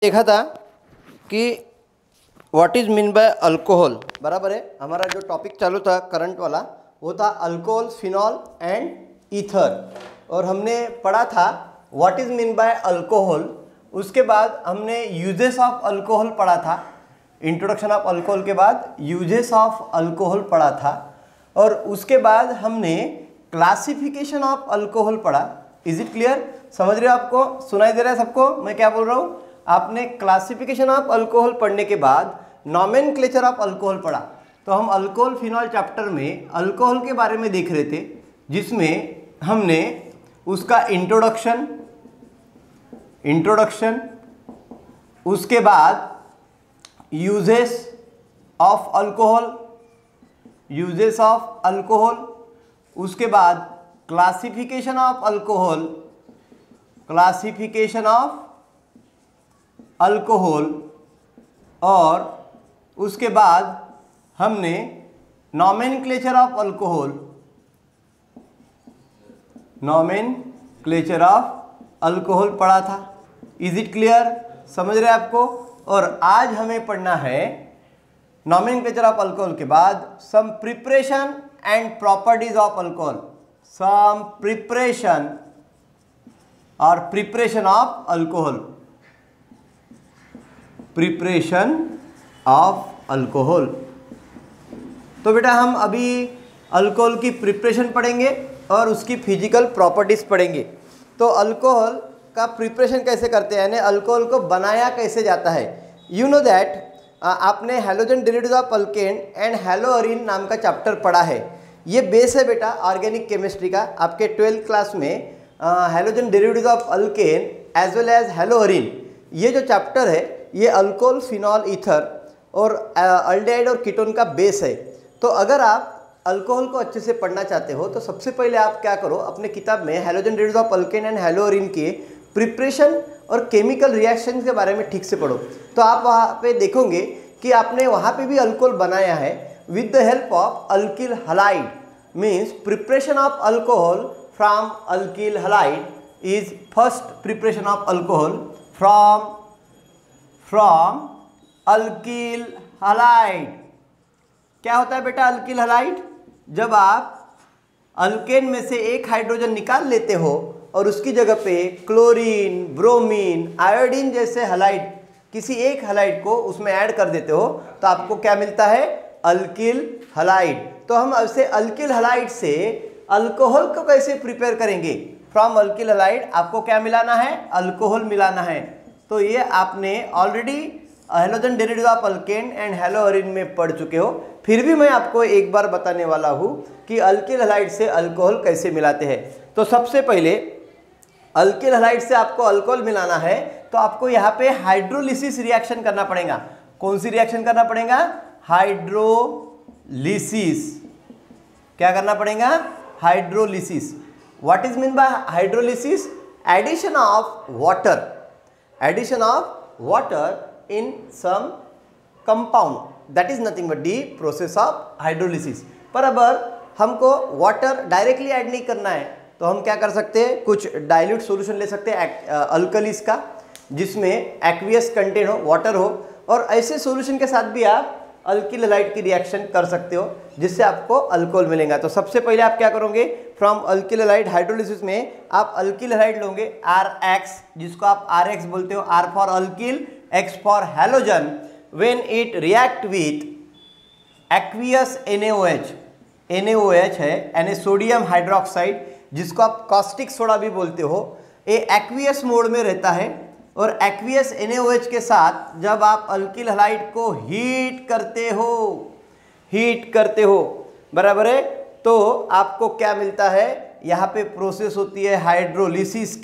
देखा था कि what is mean by alcohol, बराबर है। हमारा जो टॉपिक चालू था करंट वाला वो था अल्कोहल, फिनॉल एंड ईथर, और हमने पढ़ा था what is mean by alcohol. उसके बाद हमने यूजेस ऑफ अल्कोहल पढ़ा था, इंट्रोडक्शन ऑफ अल्कोहल के बाद यूजेस ऑफ अल्कोहल पढ़ा था, और उसके बाद हमने क्लासिफिकेशन ऑफ अल्कोहल पढ़ा। Is it clear? समझ रहे हो? आपको सुनाई दे रहा है सबको मैं क्या बोल रहा हूँ? आपने क्लासिफिकेशन ऑफ अल्कोहल पढ़ने के बाद नॉमेनक्लेचर ऑफ अल्कोहल पढ़ा। तो हम अल्कोहल फिनॉल चैप्टर में अल्कोहल के बारे में देख रहे थे, जिसमें हमने उसका इंट्रोडक्शन, उसके बाद यूजेस ऑफ अल्कोहल, उसके बाद क्लासिफिकेशन ऑफ अल्कोहल, और उसके बाद हमने नॉमेनक्लेचर ऑफ अल्कोहल पढ़ा था। Is it clear? समझ रहे हैं आपको? और आज हमें पढ़ना है नॉमेनक्लेचर ऑफ अल्कोहल के बाद some preparation and properties of alcohol, some preparation of alcohol. तो बेटा हम अभी अल्कोहल की प्रिपरेशन पढ़ेंगे और उसकी फिजिकल प्रॉपर्टीज पढ़ेंगे। तो अल्कोहल का प्रिपरेशन कैसे करते हैं, यानी अल्कोहल को बनाया कैसे जाता है। यू नो दैट आपने halogen derivatives of alkane and haloarene नाम का चैप्टर पढ़ा है। ये बेस है बेटा ऑर्गेनिक केमिस्ट्री का। आपके 12th क्लास में halogen derivatives of alkane as well as haloarene, ये जो चैप्टर है ये अल्कोहल, फिनॉल, ईथर और अल्डिहाइड और कीटोन का बेस है। तो अगर आप अल्कोहल को अच्छे से पढ़ना चाहते हो तो सबसे पहले आप क्या करो, अपने किताब में halogen derivatives of alkane and haloarene के प्रिपरेशन और केमिकल रिएक्शन के बारे में ठीक से पढ़ो। तो आप वहाँ पे देखोगे कि आपने वहाँ पे भी अल्कोहल बनाया है with the help of alkyl halide. Means preparation of alcohol from alkyl halide is first preparation of alcohol from alkyl halide. क्या होता है बेटा अल्किल हलाइड? जब आप अल्केन में से एक हाइड्रोजन निकाल लेते हो और उसकी जगह पे क्लोरीन, ब्रोमीन, आयोडीन जैसे हलाइड, किसी एक हलाइड को उसमें ऐड कर देते हो तो आपको क्या मिलता है? Alkyl halide. तो हम ऐसे अल्किल हलाइड से अल्कोहल को कैसे प्रिपेयर करेंगे? फ्रॉम अल्किल हलाइड आपको क्या मिलाना है? अल्कोहल मिलाना है। तो ये आपने already halogen derivatives of alkane and haloarene में पढ़ चुके हो। फिर भी मैं आपको एक बार बताने वाला हूँ कि अल्किल हलाइड से अल्कोहल कैसे मिलाते हैं। तो सबसे पहले अल्किल हलाइड से आपको अल्कोहल मिलाना है तो आपको यहाँ पे हाइड्रोलिसिस रिएक्शन करना पड़ेगा। कौन सी रिएक्शन करना पड़ेगा? हाइड्रोलिसिस। क्या करना पड़ेगा? Hydrolysis. What is mean by hydrolysis? Addition of water in some compound, that is nothing but the process of hydrolysis। पर अब हमको वाटर डायरेक्टली ऐड नहीं करना है तो हम क्या कर सकते हैं? कुछ डाइल्यूट सॉल्यूशन ले सकते हैं अल्कलीस का, जिसमें एक्वियस कंटेंट हो, वाटर हो, और ऐसे सॉल्यूशन के साथ भी आप अल्किल हलाइड की रिएक्शन कर सकते हो जिससे आपको अल्कोहल मिलेगा। तो सबसे पहले आप क्या करोगे? फ्रॉम अल्किल हलाइड हाइड्रोलिसिस में आप अल्किल हलाइड लोगे RX, जिसको आप RX बोलते हो, R for alkyl, X for halogen, when it react with aqueous NaOH है, यानी सोडियम हाइड्रोक्साइड, जिसको आप कॉस्टिक सोडा भी बोलते हो। ये एक्वियस मोड में रहता है और एक्वियस NaOH के साथ जब आप अल्किल हलाइड को हीट करते हो, बराबर है, तो आपको क्या मिलता है? यहाँ पे प्रोसेस होती है हाइड्रोलिसिस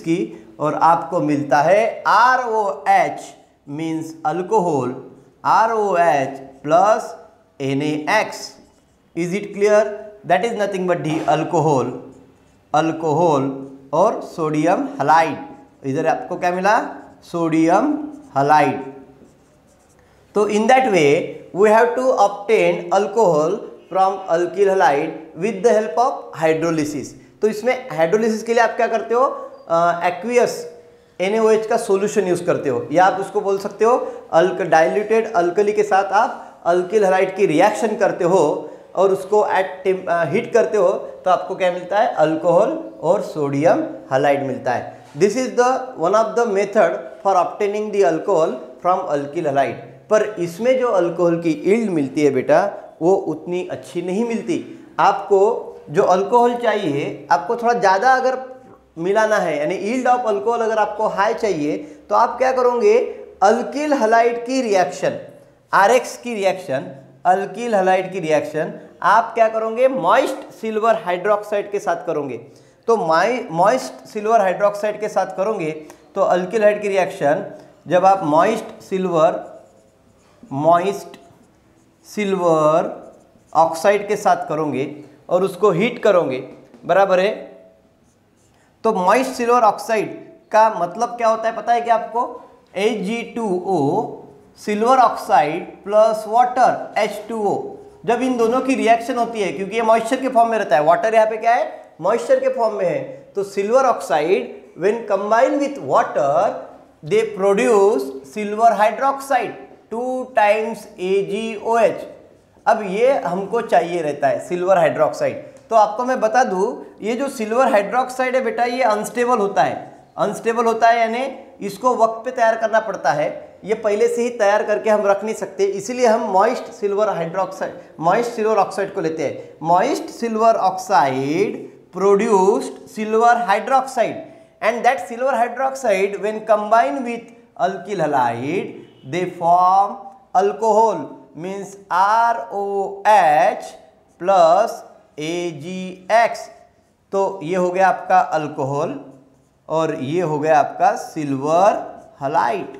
की, और आपको मिलता है ROH, means alcohol, ROH plus NaX। Is it clear? That is nothing but the alcohol और सोडियम हलाइड। इधर आपको क्या मिला? Sodium halide. तो in that way we have to obtain alcohol from alkyl halide with the help of hydrolysis. तो इसमें hydrolysis के लिए आप क्या करते हो, एक्वियस NaOH का सॉल्यूशन यूज करते हो, या आप उसको बोल सकते हो डाइल्यूटेड अल्कली के साथ आप अल्किल हैलाइड की रिएक्शन करते हो और उसको हीट करते हो, तो आपको क्या मिलता है? अल्कोहल और सोडियम हैलाइड मिलता है। This is the one of the method for obtaining the alcohol from alkyl halide. पर इसमें जो अल्कोहल की यील्ड मिलती है बेटा, वो उतनी अच्छी नहीं मिलती। आपको जो अल्कोहल चाहिए, आपको थोड़ा ज़्यादा अगर मिलाना है, यानी यील्ड ऑफ अल्कोहल अगर आपको हाई चाहिए, तो आप क्या करोगे? अल्किल हैलाइड की रिएक्शन, RX की रिएक्शन, अल्किल हैलाइड की रिएक्शन आप क्या करोगे? मॉइस्ट सिल्वर हाइड्रोक्साइड के साथ करोगे। तो मॉइस्ट सिल्वर हाइड्रोक्साइड के साथ करोगे तो अल्किल हैलाइड की रिएक्शन जब आप मॉइस्ट सिल्वर ऑक्साइड के साथ करोगे और उसको हीट करोगे, बराबर है, तो मॉइस्ट सिल्वर ऑक्साइड का मतलब क्या होता है पता है क्या आपको? Ag2O silver oxide plus water H2O। जब इन दोनों की रिएक्शन होती है, क्योंकि ये मॉइस्चर के फॉर्म में रहता है, वाटर यहाँ पे क्या है? मॉइस्चर के फॉर्म में है, तो silver oxide when combine with water they produce silver hydroxide 2 times AgOH। अब ये हमको चाहिए रहता है सिल्वर हाइड्रोक्साइड। तो आपको मैं बता दूं, ये जो सिल्वर हाइड्रोक्साइड है बेटा, ये अनस्टेबल होता है। अनस्टेबल होता है यानी इसको वक्त पे तैयार करना पड़ता है, ये पहले से ही तैयार करके हम रख नहीं सकते, इसीलिए हम मॉइस्ट सिल्वर ऑक्साइड को लेते हैं। Moist silver oxide produced silver hydroxide, and that silver hydroxide when combined with alkyl halide they form alcohol, means ROH plus AgX। तो ये हो गया आपका अल्कोहल और ये हो गया आपका सिल्वर हैलाइड।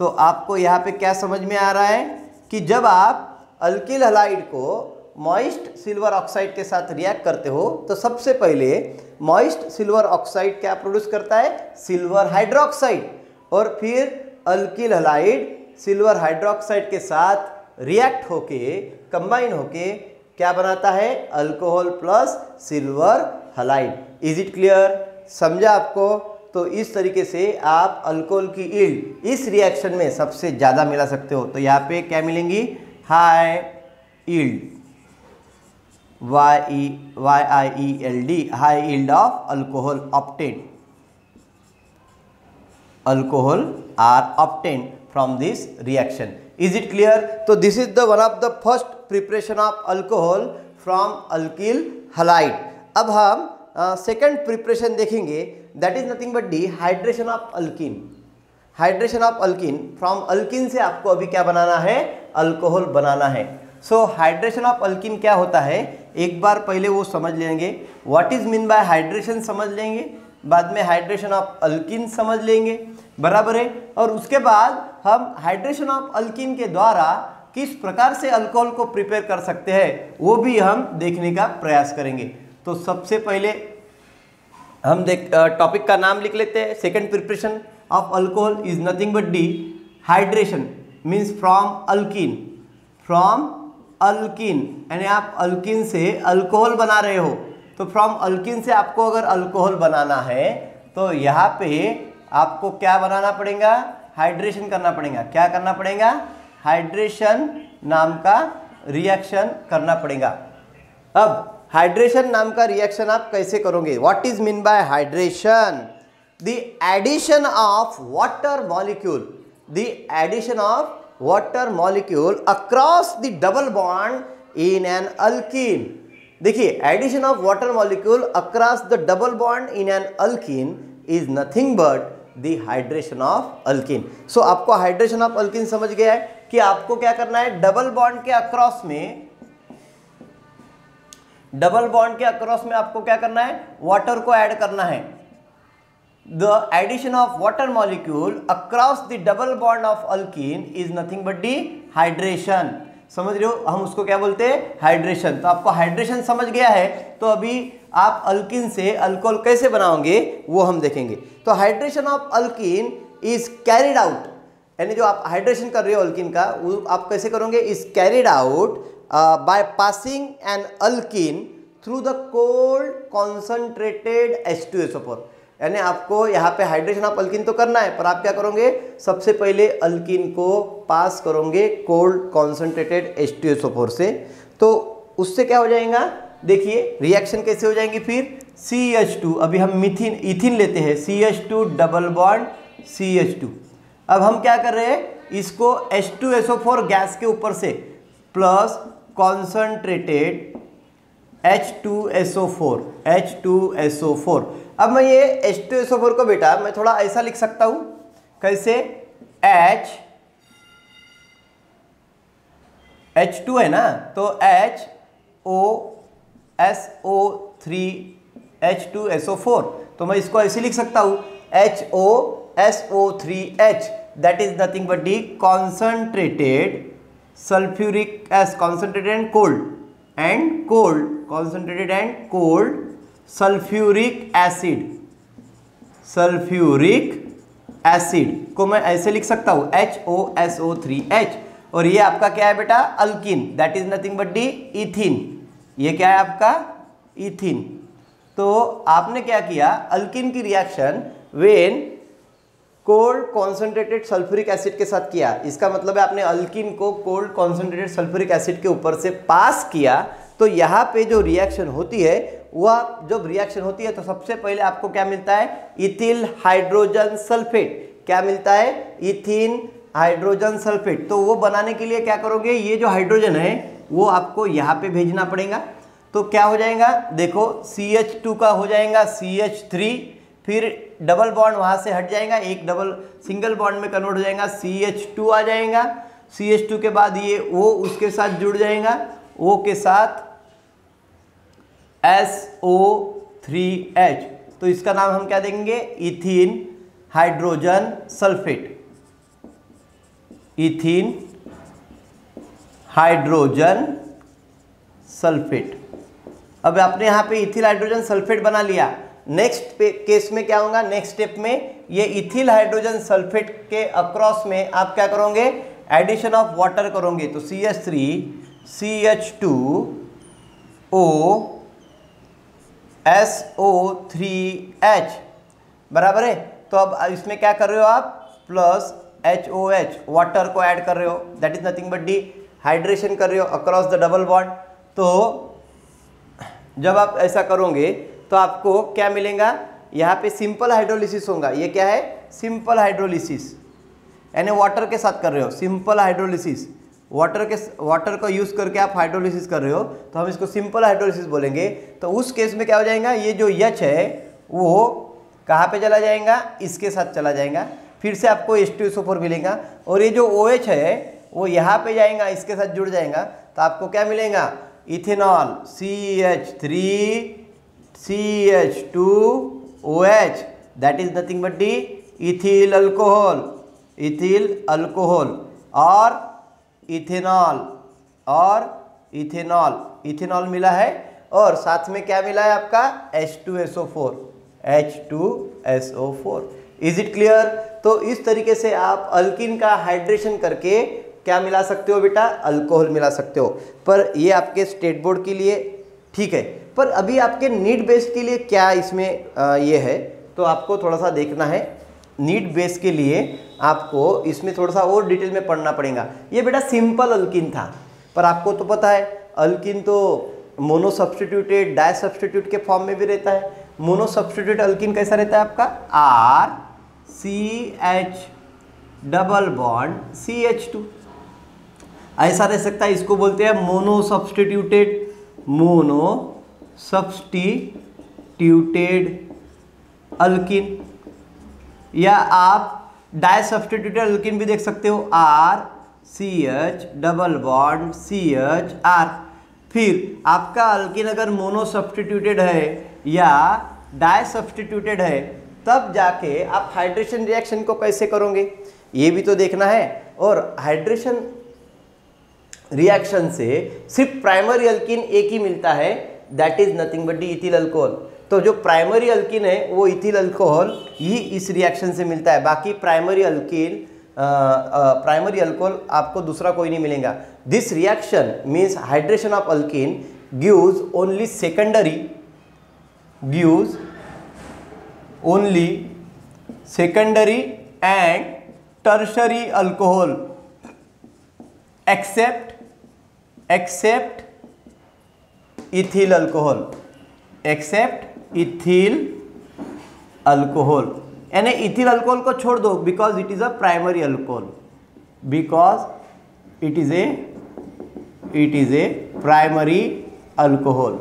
तो आपको यहाँ पे क्या समझ में आ रहा है कि जब आप अल्किल हैलाइड को मॉइस्ट सिल्वर ऑक्साइड के साथ रिएक्ट करते हो, तो सबसे पहले मॉइस्ट सिल्वर ऑक्साइड क्या प्रोड्यूस करता है? सिल्वर हाइड्रोक्साइड, और फिर अल्किल हैलाइड सिल्वर हाइड्रोक्साइड के साथ रिएक्ट होके, कंबाइन होके क्या बनाता है? Alcohol plus silver halide. Is it clear? समझा आपको? तो इस तरीके से आप अल्कोहल की यील्ड इस रिएक्शन में सबसे ज़्यादा मिला सकते हो। तो यहाँ पे क्या मिलेंगी? High yield, YIELD, high yield of alcohol obtained, alcohol are obtained from this reaction. Is it clear? तो this is the one of the first preparation of alcohol from alkyl halide. अब हम सेकंड प्रिपरेशन देखेंगे, that is nothing but the hydration of alkene. Hydration of alkene, from alkene से आपको अभी क्या बनाना है? Alcohol बनाना है। सो हाइड्रेशन ऑफ अल्किन क्या होता है, एक बार पहले वो समझ लेंगे। What is mean by hydration समझ लेंगे, बाद में हाइड्रेशन ऑफ अल्किन समझ लेंगे, बराबर है। और उसके बाद हम हाइड्रेशन ऑफ अल्किन के द्वारा किस प्रकार से अल्कोहल को प्रिपेयर कर सकते हैं वो भी हम देखने का प्रयास करेंगे। तो सबसे पहले हम टॉपिक का नाम लिख लेते हैं। Second preparation of alcohol is nothing but D hydration, means from alkene, यानी आप अल्किन से अल्कोहल बना रहे हो, तो फ्रॉम अल्किन से आपको अगर अल्कोहल बनाना है तो यहाँ पे आपको क्या बनाना पड़ेगा? हाइड्रेशन करना पड़ेगा। क्या करना पड़ेगा? हाइड्रेशन नाम का रिएक्शन करना पड़ेगा। अब हाइड्रेशन नाम का रिएक्शन आप कैसे करोगे? What is mean by hydration? The addition of water molecule, the addition of water molecule across the double bond in an alkene. देखिए, addition of water molecule across the double bond in an alkene is nothing but the hydration of alkene. So आपको hydration of alkyne समझ गया है कि आपको क्या करना है? डबल बॉन्ड के अक्रॉस में, डबल बॉन्ड के अक्रॉस में आपको क्या करना है? वाटर को ऐड करना है। The addition of water molecule across the double bond of alkene is nothing but the hydration. समझ रहे हो? हम उसको क्या बोलते हैं? हाइड्रेशन। तो आपको हाइड्रेशन समझ गया है, तो अभी आप अल्कीन से अल्कोहल कैसे बनाओगे वो हम देखेंगे। तो hydration of alkene is carried out, यानी जो आप हाइड्रेशन कर रहे हो अल्कीन का, वो आप कैसे करोगे? Is carried out by passing an alkene through the cold concentrated H2SO4। यानी आपको यहाँ पे हाइड्रेशन ऑफ अल्किन तो करना है, पर आप क्या करोगे, सबसे पहले अल्किन को पास करोगे कोल्ड कॉन्सेंट्रेटेड H2SO4 से। तो उससे क्या हो जाएगा, देखिए रिएक्शन कैसे हो जाएंगी फिर, CH2, अभी हम इथिन लेते हैं, CH2 डबल बॉन्ड CH2। अब हम क्या कर रहे हैं, इसको H2SO4 गैस के ऊपर से प्लस कॉन्सेंट्रेटेड H2SO4। अब मैं ये H2SO4 को बेटा मैं थोड़ा ऐसा लिख सकता हूं, कैसे, H2 है ना, तो HOSO3H2SO4, तो मैं इसको ऐसे लिख सकता हूं HOSO3H, that is nothing but the concentrated sulphuric acid, concentrated and cold sulphuric acid को मैं ऐसे लिख सकता हूं HOSO3H, और ये आपका क्या है बेटा, alkene, that is nothing but दी इथिन। ये क्या है आपका, इथिन। तो आपने क्या किया, अल्किन की reaction when cold concentrated sulphuric acid के साथ किया, इसका मतलब है आपने अल्किन को कोल्ड कॉन्सेंट्रेटेड सल्फ्यूरिक एसिड के ऊपर से पास किया। तो यहाँ पे जो रिएक्शन होती है, वह जब रिएक्शन होती है तो सबसे पहले आपको क्या मिलता है, इथिल हाइड्रोजन सल्फेट। क्या मिलता है, इथिन हाइड्रोजन सल्फेट। तो वो बनाने के लिए क्या करोगे, ये जो हाइड्रोजन है वो आपको यहाँ पे भेजना पड़ेगा। तो क्या हो जाएगा, देखो CH2 का हो जाएगा CH3, फिर डबल बॉन्ड वहाँ से हट जाएगा, एक डबल सिंगल बॉन्ड में कन्वर्ट हो जाएगा, CH2 आ जाएगा। CH2 के बाद ये O उसके साथ जुड़ जाएगा, O के साथ SO3H, तो इसका नाम हम क्या देंगे, इथिन हाइड्रोजन सल्फेट, इथिन हाइड्रोजन सल्फेट। अब आपने यहाँ पे इथिल हाइड्रोजन सल्फेट बना लिया। नेक्स्ट केस में क्या होगा, नेक्स्ट स्टेप में ये इथिल हाइड्रोजन सल्फेट के अक्रॉस में आप क्या करोगे, एडिशन ऑफ वाटर करोगे। तो CH3 CH2O SO3H बराबर है। तो अब इसमें क्या कर रहे हो आप, प्लस HOH वाटर को ऐड कर रहे हो, that is nothing but D hydration कर रहे हो अक्रॉस द डबल बॉन्ड। तो जब आप ऐसा करोगे तो आपको क्या मिलेगा, यहाँ पे सिंपल हाइड्रोलिसिस होगा। ये क्या है, सिंपल हाइड्रोलिसिस, यानी वाटर के साथ कर रहे हो, सिंपल हाइड्रोलिसिस, वाटर को यूज करके आप हाइड्रोलिसिस कर रहे हो, तो हम इसको सिंपल हाइड्रोलिसिस बोलेंगे। तो उस केस में क्या हो जाएगा, ये जो H है वो कहाँ पे चला जाएगा, इसके साथ चला जाएगा, फिर से आपको H2SO4 मिलेगा, और ये जो OH है वो यहाँ पे जाएगा, इसके साथ जुड़ जाएगा, तो आपको क्या मिलेगा, ethanol CH3CH2OH, that is nothing but the ethyl alcohol, और इथेनॉल मिला है, और साथ में क्या मिला है आपका, H2SO4। Is it clear. तो इस तरीके से आप अल्किन का हाइड्रेशन करके क्या मिला सकते हो बेटा, अल्कोहल मिला सकते हो। पर ये आपके स्टेट बोर्ड के लिए ठीक है, पर अभी आपके नीड बेस के लिए क्या इसमें ये है, तो आपको थोड़ा सा देखना है। नीड बेस के लिए आपको इसमें थोड़ा सा और डिटेल में पढ़ना पड़ेगा। ये बेटा सिंपल अल्किन था, पर आपको तो पता है अल्किन तो मोनो सब्स्टिट्यूटेड डाई सब्स्टिट्यूट के फॉर्म में भी रहता है। मोनो सब्स्टिट्यूट अल्किन कैसा रहता है आपका, RCH डबल बॉन्ड CH2 ऐसा रह सकता है, इसको बोलते हैं मोनो सब्स्टिट्यूटेड अल्किन, या आप डाई सब्स्टिट्यूटेड अल्किन भी देख सकते हो, RCH डबल बॉन्ड CHR। फिर आपका अल्किन अगर मोनो सब्स्टिट्यूटेड है या डाई सब्स्टिट्यूटेड है, तब जाके आप हाइड्रेशन रिएक्शन को कैसे करोगे ये भी तो देखना है। और हाइड्रेशन रिएक्शन से सिर्फ प्राइमरी अल्किन एक ही मिलता है, that is nothing but the ethyl alcohol. तो जो प्राइमरी अल्किन है वो इथिल अल्कोहल ही इस रिएक्शन से मिलता है, बाकी प्राइमरी अल्कोहल आपको दूसरा कोई नहीं मिलेगा। This reaction means hydration of alkene gives only only secondary and tertiary alcohol except ethyl alcohol, except ethyl alcohol, यानी इथिल अल्कोहल को छोड़ दो because it is a primary alcohol, because it is a primary alcohol.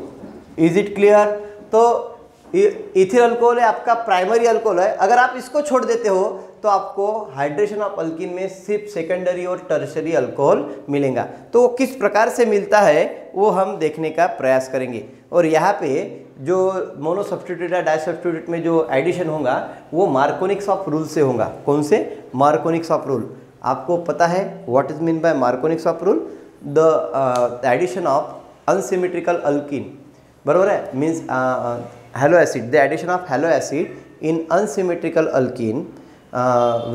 Is it clear? तो ethyl alcohol है आपका primary alcohol है। अगर आप इसको छोड़ देते हो तो आपको हाइड्रेशन ऑफ अल्कीन में सिर्फ सेकेंडरी और टर्शरी अल्कोहल मिलेगा। तो वो किस प्रकार से मिलता है वो हम देखने का प्रयास करेंगे। और यहाँ पे जो मोनो सब्स्टिट्यूट या डाई सब्स्टिट्यूट में जो एडिशन होगा वो मार्कोनिक्स ऑफ रूल से होगा। कौन से? Markovnikov's of rule. आपको पता है what is mean by Markovnikov's of rule? The addition of unsymmetrical alkene, बरोबर है, means halo acid, the addition of halo acid in unsymmetrical alkene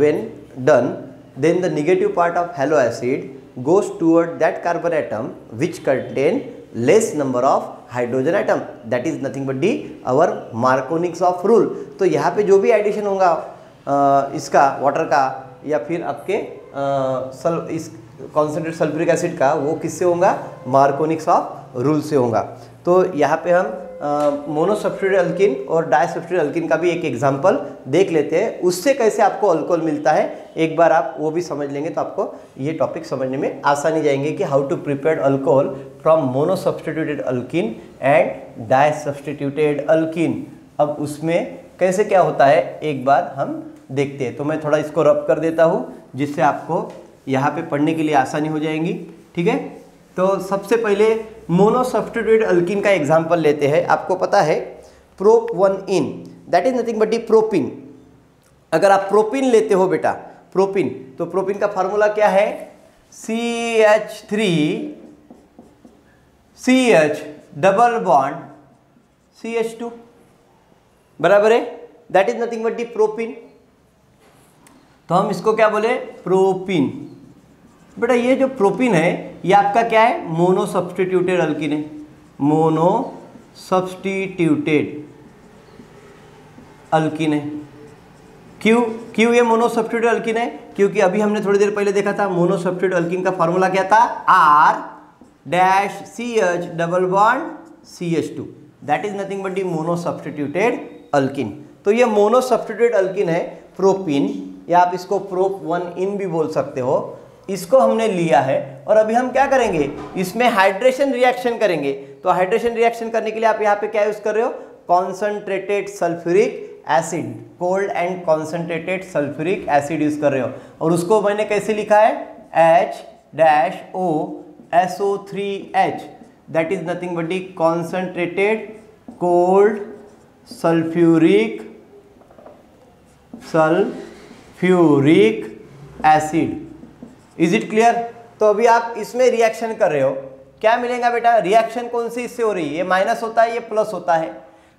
when done, then the negative part of halo acid goes toward that carbon atom which contain less number of hydrogen atom, that is nothing but the our Marconics of rule। तो यहाँ पे जो भी addition होगा इसका water का या फिर आपके इस कॉन्सेंट्रेट सल्फ्यूरिक एसिड का, वो किससे होगा? मार्कोनिक्स ऑफ रूल से होगा। तो यहाँ पे हम मोनो सब्स्टिट्यूट अल्कीन और डाई सब्स्टिट्यूट अल्कीन का भी एक एग्जांपल देख लेते हैं, उससे कैसे आपको अल्कोहल मिलता है। एक बार आप वो भी समझ लेंगे तो आपको ये टॉपिक समझने में आसानी जाएंगे कि how to prepare alcohol from mono substituted alkene and di substituted alkene. अब उसमें कैसे क्या होता है एक बार हम देखते हैं। तो मैं थोड़ा इसको रब कर देता हूँ जिससे आपको यहाँ पे पढ़ने के लिए आसानी हो जाएंगी, ठीक है। तो सबसे पहले मोनो सब्स्टिट्यूटेड अल्कीन का एग्जांपल लेते हैं। आपको पता है prop 1 in, that is nothing but the propyne. अगर आप प्रोपिन लेते हो बेटा, प्रोपिन, तो प्रोपिन का फार्मूला क्या है? CH3CH डबल बॉन्ड CH2, बराबर है, that is nothing but the propyne. तो हम इसको क्या बोले? प्रोपिन। बेटा ये जो प्रोपिन है ये आपका क्या है? मोनो सब्स्टिट्यूटेड अल्कीन है, मोनो सब्स्टिट्यूटेड अल्कीन है। क्यों ये मोनो सब्स्टिट्यूटेड अल्कीन है? क्योंकि अभी हमने थोड़ी देर पहले देखा था मोनो सब्स्टिट्यूटेड अल्कीन का फार्मूला क्या था? R-CH double bond CH2, that is nothing but the mono substituted alkyne. तो ये मोनो सब्स्टिट्यूटेड अल्कीन है प्रोपिन, या आप इसको प्रोप 1 इन भी बोल सकते हो। इसको हमने लिया है और अभी हम क्या करेंगे? इसमें हाइड्रेशन रिएक्शन करेंगे। तो हाइड्रेशन रिएक्शन करने के लिए आप यहाँ पे क्या यूज कर रहे हो? Concentrated sulphuric acid, cold and concentrated sulphuric acid use कर रहे हो। और उसको मैंने कैसे लिखा है? H-OSO3H, that is nothing but the concentrated cold sulphuric acid. Is it clear? तो अभी आप इसमें रिएक्शन कर रहे हो, क्या मिलेगा बेटा? रिएक्शन कौन सी इससे हो रही है? ये माइनस होता है, ये प्लस होता है।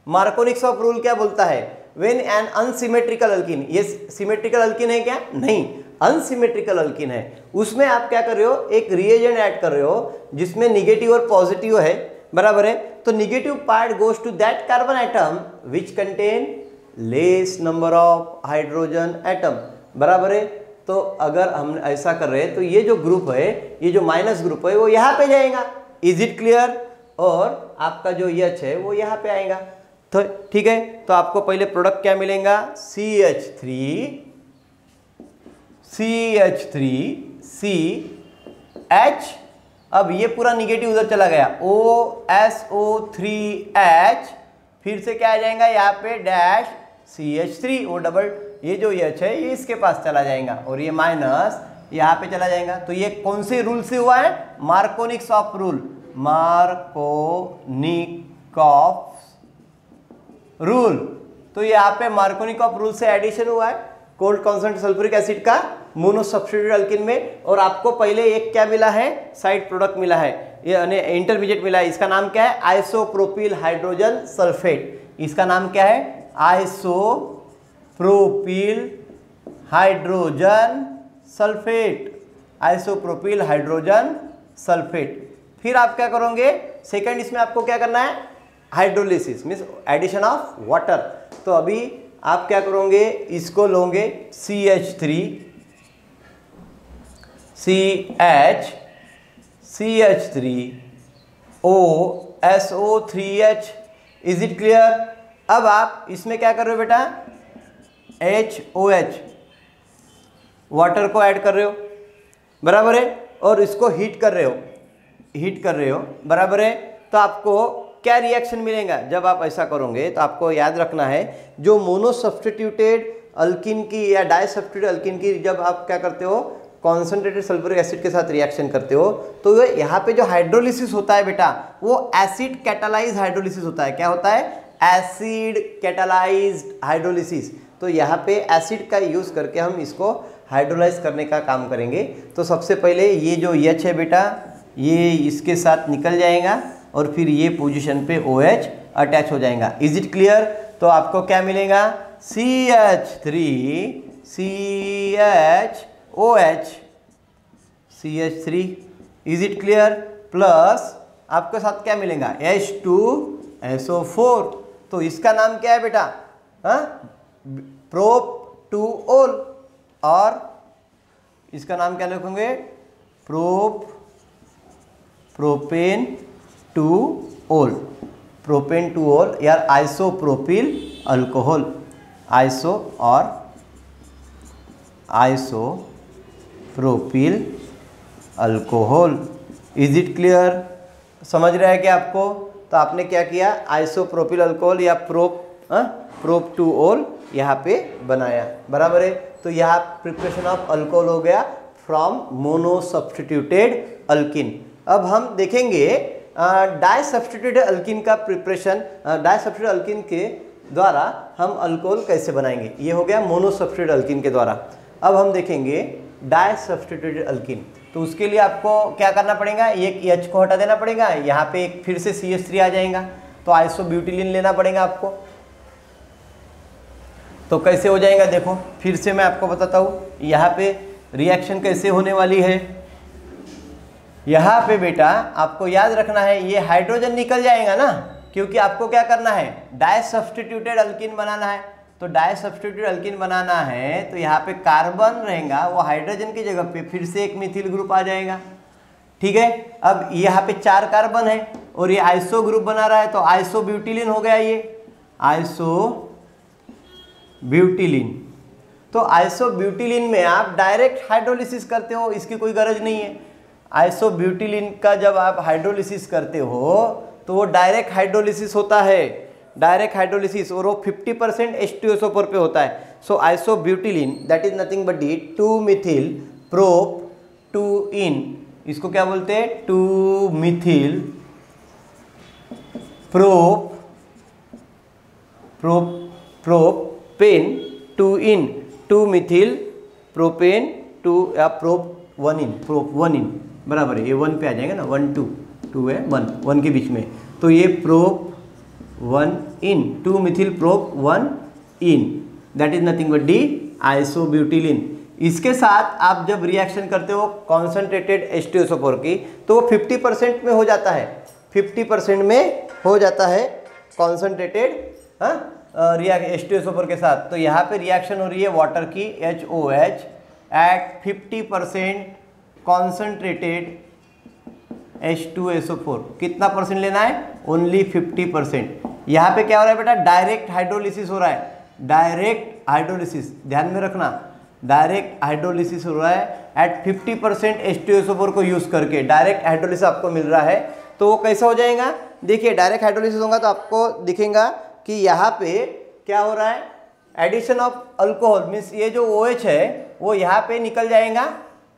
मार्कोनिक्स ऑफ रूल क्या बोलता है? व्हेन एन अनसिमेट्रिकल अल्कीन, ये सिमेट्रिकल अल्कीन है क्या? नहीं, अनसिमेट्रिकल अल्कीन है। उसमें आप क्या कर रहे हो? एक रिएजेंट ऐड कर रहे हो जिसमें निगेटिव और पॉजिटिव है, बराबर है। तो negative part goes to that carbon atom which contain less number of hydrogen atom, बराबर है। तो अगर हम ऐसा कर रहे हैं तो ये जो ग्रुप है, ये जो माइनस ग्रुप है वो यहाँ पे जाएगा। Is it clear? और आपका जो H है वो यहाँ पे आएगा। तो ठीक है, तो आपको पहले प्रोडक्ट क्या मिलेगा? CH3CH। अब ये पूरा निगेटिव उधर चला गया, OSO3H, फिर से क्या आ जाएगा यहाँ पे? डैश CH3, वो डबल, ये जो H है ये इसके पास चला जाएगा और ये माइनस यहाँ पे चला जाएगा। तो ये कौन से रूल से हुआ है? मार्कोनिक्स ऑफ रूल, मार्कोनिक ऑफ रूल। तो यहाँ पे मार्कोनिक ऑफ रूल से एडिशन हुआ है कोल्ड कॉन्सनट्रेटेड सल्फ्यूरिक एसिड का मोनो सब्स्टिट्यूटेड अल्कीन में। और आपको पहले एक क्या मिला है? साइड प्रोडक्ट मिला है, ये इंटरमीडिएट मिला है। इसका नाम क्या है? Isopropyl hydrogen sulphate. इसका नाम क्या है? Isopropyl hydrogen sulphate, isopropyl hydrogen sulphate. फिर आप क्या करोगे? सेकंड इसमें आपको क्या करना है? Hydrolysis means addition of water. तो अभी आप क्या करोगे, इसको लोगे CH3 CH3O SO3H। Is it clear? अब आप इसमें क्या कर रहे हो बेटा, HOH वाटर को ऐड कर रहे हो, बराबर है, और इसको हीट कर रहे हो, बराबर है। तो आपको क्या रिएक्शन मिलेगा जब आप ऐसा करोगे? तो आपको याद रखना है, जो मोनो सब्स्टिट्यूटेड अल्किन की या डाई सब्स्टिट्यूटेड अल्किन की जब आप क्या करते हो, कॉन्सेंट्रेटेड सल्फ्यूरिक एसिड के साथ रिएक्शन करते हो, तो यहाँ पे जो हाइड्रोलिसिस होता है बेटा, वो एसिड कैटालाइज हाइड्रोलिसिस होता है। क्या होता है? Acid catalysed hydrolysis. तो यहाँ पे एसिड का यूज करके हम इसको हाइड्रोलाइज करने का काम करेंगे। तो सबसे पहले ये जो H है बेटा, ये इसके साथ निकल जाएगा और फिर ये पोजीशन पे OH अटैच हो जाएगा। Is it clear? तो आपको क्या मिलेगा, CH3 is it clear, plus आपके साथ क्या मिलेगा, H2SO4। तो इसका नाम क्या है बेटा, प्रोप-2-ओल, और इसका नाम क्या लिखोगे, प्रोपेन-2-ओल या isopropyl alcohol, isopropyl alcohol. Is it clear? समझ रहा है क्या आपको? तो आपने क्या किया, आइसोप्रोपिल अल्कोहल या प्रोप-2-ओल यहाँ पे बनाया, बराबर है। तो यहाँ प्रिपरेशन ऑफ अल्कोहल हो गया फ्रॉम मोनो सब्स्टिट्यूटेड अल्किन। अब हम देखेंगे डाई सब्स्टिट्यूटेड अल्किन का प्रिपरेशन, डाई सब्स्टिट्यूटेड अल्किन के द्वारा हम अल्कोहल कैसे बनाएंगे। ये हो गया मोनो सब्स्टिट्यूटेड अल्किन के द्वारा। अब हम देखेंगे डाई सब्स्टिट्यूटेड अल्किन। तो उसके लिए आपको क्या करना पड़ेगा, एक H को हटा देना पड़ेगा, यहाँ पे एक फिर से CH3 आ जाएगा, तो आइसोब्यूटिलीन लेना पड़ेगा आपको। तो कैसे हो जाएगा देखो, फिर से मैं आपको बताता हूँ यहाँ पे रिएक्शन कैसे होने वाली है। यहाँ पे बेटा आपको याद रखना है, ये हाइड्रोजन निकल जाएगा ना, क्योंकि आपको क्या करना है, डाई सब्स्टिट्यूटेड अल्किन बनाना है। तो डाई सब्स्टिट्यूटेड अल्किन बनाना है, तो यहाँ पे कार्बन रहेगा, वो हाइड्रोजन की जगह पे फिर से एक मिथिल ग्रुप आ जाएगा, ठीक है। अब यहाँ पे 4 कार्बन है और ये आइसो ग्रुप बना रहा है, तो आइसोब्यूटिलीन हो गया ये, आइसोब्यूटिलीन। तो आइसोब्यूटिलीन में आप डायरेक्ट हाइड्रोलिसिस करते हो, इसकी कोई गरज नहीं है। आइसोब्यूटिलीन का जब आप हाइड्रोलिसिस करते हो तो वो डायरेक्ट हाइड्रोलिसिस होता है, डायरेक्ट हाइड्रोलिसिस, और वो 50% H2SO4 पे होता है। So isobutylene that is nothing but the 2-मिथिल प्रोप-2-इन, इसको क्या बोलते हैं, 2-मिथिल प्रोपेन-2-इन, 2-मिथिल प्रोपेन-2 या प्रोप-1-इन, बराबर है, ये 1 पे आ जाएगा ना, 1-2 है 1 के बीच में, तो ये प्रोप-1-इन, 2-मिथिल प्रोप-1-इन, that is nothing but the isobutylene. इसके साथ आप जब रिएक्शन करते हो कॉन्सेंट्रेटेड H2SO4 की, तो वो 50% में हो जाता है, 50% में हो जाता है कॉन्सेंट्रेटेड H2SO4 के साथ। तो यहाँ पे रिएक्शन हो रही है वाटर की HOH एट 50% कॉन्सेंट्रेटेड H2SO4। कितना परसेंट लेना है, ओनली 50%। यहाँ पे क्या हो रहा है बेटा, डायरेक्ट हाइड्रोलिसिस हो रहा है, डायरेक्ट हाइड्रोलिसिस, ध्यान में रखना, डायरेक्ट हाइड्रोलिसिस हो रहा है एट 50% H2SO4 को यूज करके डायरेक्ट हाइड्रोलिसिस आपको मिल रहा है। तो वो कैसा हो जाएगा, देखिए डायरेक्ट हाइड्रोलिसिस होगा तो आपको दिखेगा कि यहाँ पे क्या हो रहा है, एडिशन ऑफ अल्कोहल, मीन्स ये जो OH है वो यहाँ पे निकल जाएगा,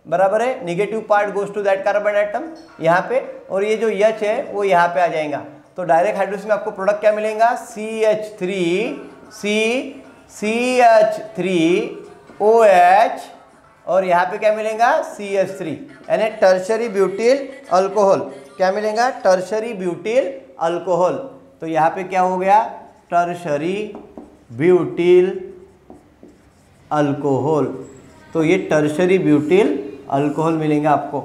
बराबर है, negative part goes to that carbon atom यहाँ पे, और ये जो H है वो यहाँ पे आ जाएगा। तो डायरेक्ट हाइड्रोलिसिस में आपको प्रोडक्ट क्या मिलेगा, CH3OH, और यहाँ पे क्या मिलेगा, CH3, यानी टर्शरी ब्यूटिल अल्कोहल। क्या मिलेगा, टर्शरी ब्यूटिल अल्कोहल। तो यहाँ पे क्या हो गया, टर्शरी ब्यूटिल अल्कोहल। तो ये टर्शरी ब्यूटिल अल्कोहल मिलेगा आपको।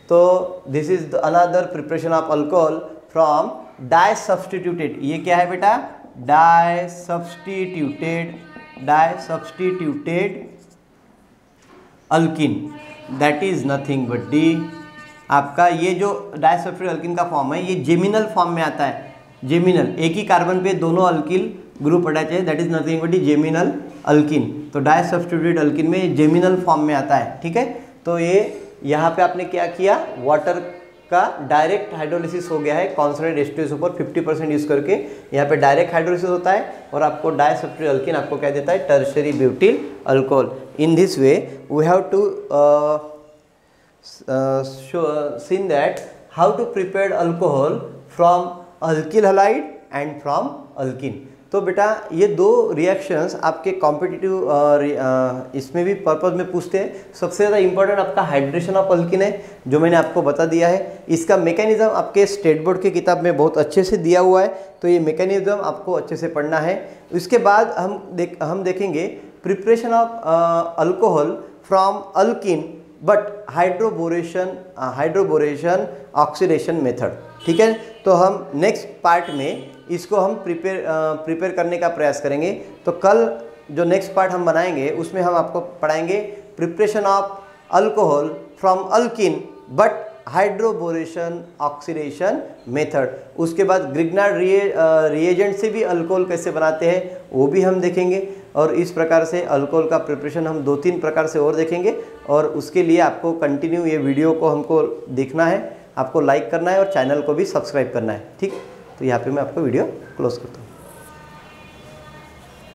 तो this is another preparation of alcohol from di substituted. ये क्या है बेटा, di substituted di substituted alkene, that is nothing but D. आपका ये जो डाई सब्स्टिट्यूटेड अल्किन का फॉर्म है ये जेमिनल फॉर्म में आता है। जेमिनल, एक ही कार्बन पे दोनों अल्किल ग्रुप अटैच है, that is nothing but D geminal alkene. तो डाई सब्स्टिट्यूटेड अल्किन में जेमिनल फॉर्म में आता है, ठीक है। तो ये यहाँ पे आपने क्या किया, वाटर का डायरेक्ट हाइड्रोलिसिस हो गया है कॉन्सनट्रेट H2S ऊपर 50% यूज करके, यहाँ पे डायरेक्ट हाइड्रोलिसिस होता है और आपको डाई सब्स्टिट्यूटेड अल्किन आपको क्या देता है, tertiary butyl alcohol. In this way we have to seen that how to prepare alcohol from alkyl halide and from alkene। तो बेटा ये दो रिएक्शंस आपके कॉम्पिटिटिव इसमें भी पर्पज में पूछते हैं। सबसे ज़्यादा इंपॉर्टेंट आपका हाइड्रेशन ऑफ अल्किन है, जो मैंने आपको बता दिया है। इसका मैकेनिज्म आपके स्टेट बोर्ड की किताब में बहुत अच्छे से दिया हुआ है, तो ये मैकेनिज्म आपको अच्छे से पढ़ना है। इसके बाद हम देखेंगे preparation of alcohol from alkene but hydroboration oxidation method, ठीक है। तो हम नेक्स्ट पार्ट में इसको हम प्रिपेयर करने का प्रयास करेंगे। तो कल जो नेक्स्ट पार्ट हम बनाएंगे उसमें हम आपको पढ़ाएंगे preparation of alcohol from alkene but hydroboration oxidation method. उसके बाद ग्रिग्नार्ड रिएजेंट से भी अल्कोहल कैसे बनाते हैं वो भी हम देखेंगे। और इस प्रकार से अल्कोहल का प्रिपरेशन हम 2-3 प्रकार से और देखेंगे। और उसके लिए आपको कंटिन्यू ये वीडियो को हमको देखना है, आपको लाइक करना है और चैनल को भी सब्सक्राइब करना है, ठीक। तो यहाँ पे मैं आपको वीडियो क्लोज करता हूँ।